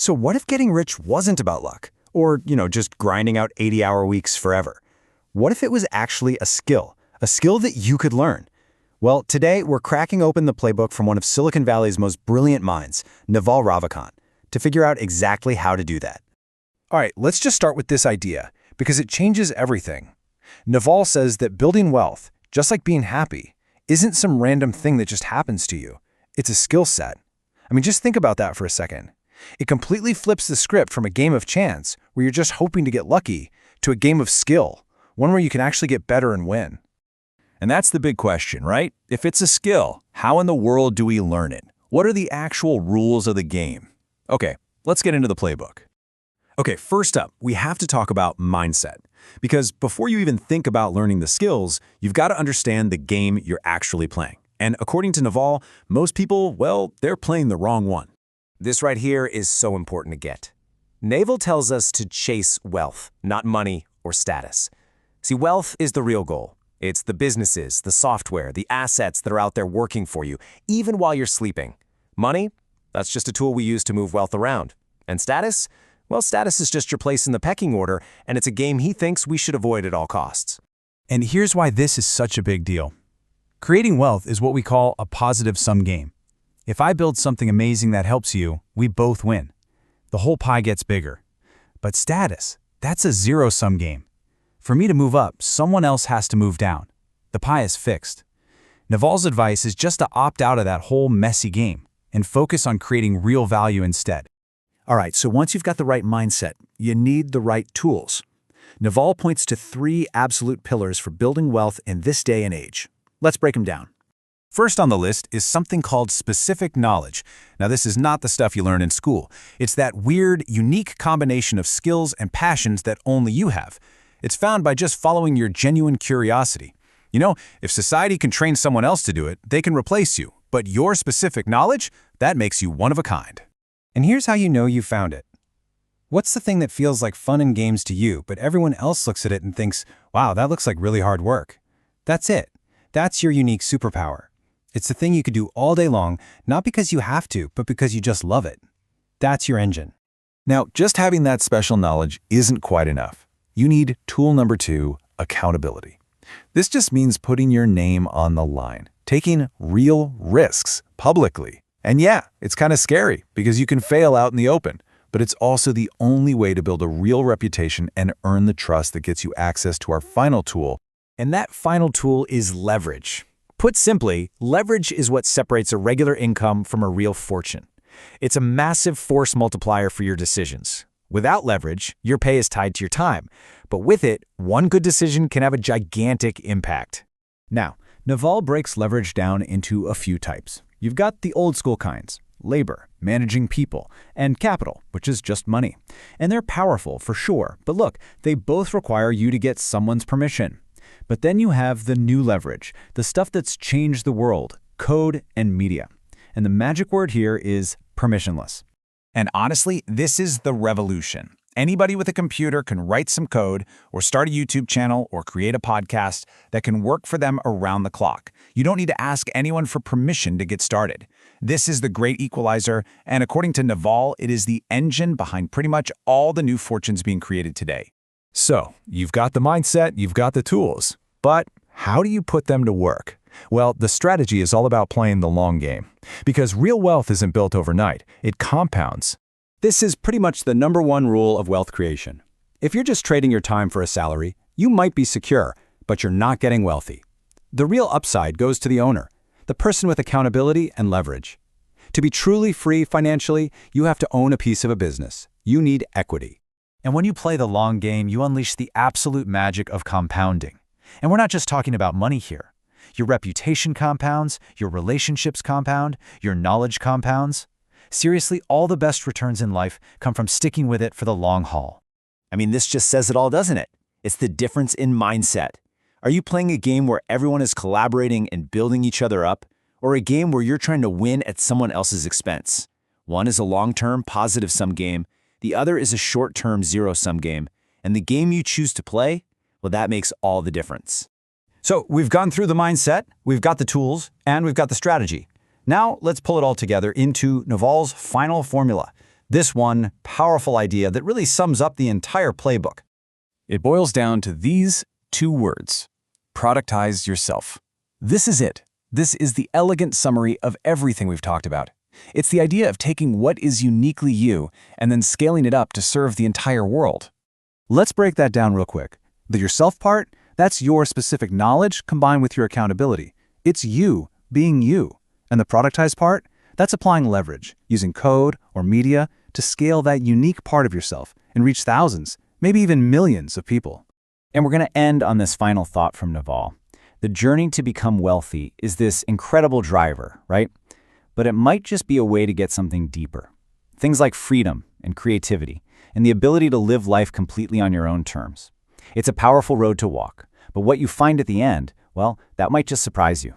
So what if getting rich wasn't about luck? Or, just grinding out 80-hour weeks forever? What if it was actually a skill that you could learn? Well, today we're cracking open the playbook from one of Silicon Valley's most brilliant minds, Naval Ravikant, to figure out exactly how to do that. All right, let's just start with this idea, because it changes everything. Naval says that building wealth, just like being happy, isn't some random thing that just happens to you. It's a skill set. I mean, just think about that for a second. It completely flips the script from a game of chance, where you're just hoping to get lucky, to a game of skill, one where you can actually get better and win. And that's the big question, right? If it's a skill, how in the world do we learn it? What are the actual rules of the game? Okay, let's get into the playbook. Okay, first up, we have to talk about mindset. Because before you even think about learning the skills, you've got to understand the game you're actually playing. And according to Naval, most people, well, they're playing the wrong one. This right here is so important to get. Naval tells us to chase wealth, not money or status. See, wealth is the real goal. It's the businesses, the software, the assets that are out there working for you, even while you're sleeping. Money? That's just a tool we use to move wealth around. And status? Well, status is just your place in the pecking order, and it's a game he thinks we should avoid at all costs. And here's why this is such a big deal. Creating wealth is what we call a positive-sum game. If I build something amazing that helps you, we both win. The whole pie gets bigger. But status, that's a zero-sum game. For me to move up, someone else has to move down. The pie is fixed. Naval's advice is just to opt out of that whole messy game and focus on creating real value instead. All right, so once you've got the right mindset, you need the right tools. Naval points to 3 absolute pillars for building wealth in this day and age. Let's break them down. First on the list is something called specific knowledge. Now, this is not the stuff you learn in school. It's that weird, unique combination of skills and passions that only you have. It's found by just following your genuine curiosity. If society can train someone else to do it, they can replace you. But your specific knowledge, that makes you one of a kind. And here's how you know you found it. What's the thing that feels like fun and games to you, but everyone else looks at it and thinks, wow, that looks like really hard work? That's it. That's your unique superpower. It's the thing you could do all day long, not because you have to, but because you just love it. That's your engine. Now, just having that special knowledge isn't quite enough. You need tool number 2, accountability. This just means putting your name on the line, taking real risks publicly. And yeah, it's kind of scary because you can fail out in the open, but it's also the only way to build a real reputation and earn the trust that gets you access to our final tool. And that final tool is leverage. Put simply, leverage is what separates a regular income from a real fortune. It's a massive force multiplier for your decisions. Without leverage, your pay is tied to your time. But with it, one good decision can have a gigantic impact. Now, Naval breaks leverage down into a few types. You've got the old school kinds: labor, managing people, and capital, which is just money. And they're powerful for sure, but look, they both require you to get someone's permission. But then you have the new leverage, the stuff that's changed the world: code and media. And the magic word here is permissionless. And honestly, this is the revolution. Anybody with a computer can write some code or start a YouTube channel or create a podcast that can work for them around the clock. You don't need to ask anyone for permission to get started. This is the great equalizer, and according to Naval, it is the engine behind pretty much all the new fortunes being created today. So, you've got the mindset, you've got the tools. But how do you put them to work? Well, the strategy is all about playing the long game. Because real wealth isn't built overnight, it compounds. This is pretty much the #1 rule of wealth creation. If you're just trading your time for a salary, you might be secure, but you're not getting wealthy. The real upside goes to the owner, the person with accountability and leverage. To be truly free financially, you have to own a piece of a business. You need equity. And when you play the long game, you unleash the absolute magic of compounding. And we're not just talking about money here. Your reputation compounds, your relationships compound, your knowledge compounds. Seriously, all the best returns in life come from sticking with it for the long haul. I mean, this just says it all, doesn't it? It's the difference in mindset. Are you playing a game where everyone is collaborating and building each other up, or a game where you're trying to win at someone else's expense? One is a long-term positive-sum game, the other is a short-term zero-sum game, and the game you choose to play, well, that makes all the difference. So we've gone through the mindset, we've got the tools, and we've got the strategy. Now let's pull it all together into Naval's final formula, This one powerful idea that really sums up the entire playbook. It boils down to these 2 words: productize yourself. This is it. This is the elegant summary of everything we've talked about. It's the idea of taking what is uniquely you and then scaling it up to serve the entire world. Let's break that down real quick. The yourself part, that's your specific knowledge combined with your accountability. It's you being you. And the productized part, that's applying leverage, using code or media to scale that unique part of yourself and reach thousands, maybe even millions of people. And we're going to end on this final thought from Naval. The journey to become wealthy is this incredible driver, right? But it might just be a way to get something deeper. Things like freedom and creativity and the ability to live life completely on your own terms. It's a powerful road to walk, but what you find at the end, well, that might just surprise you.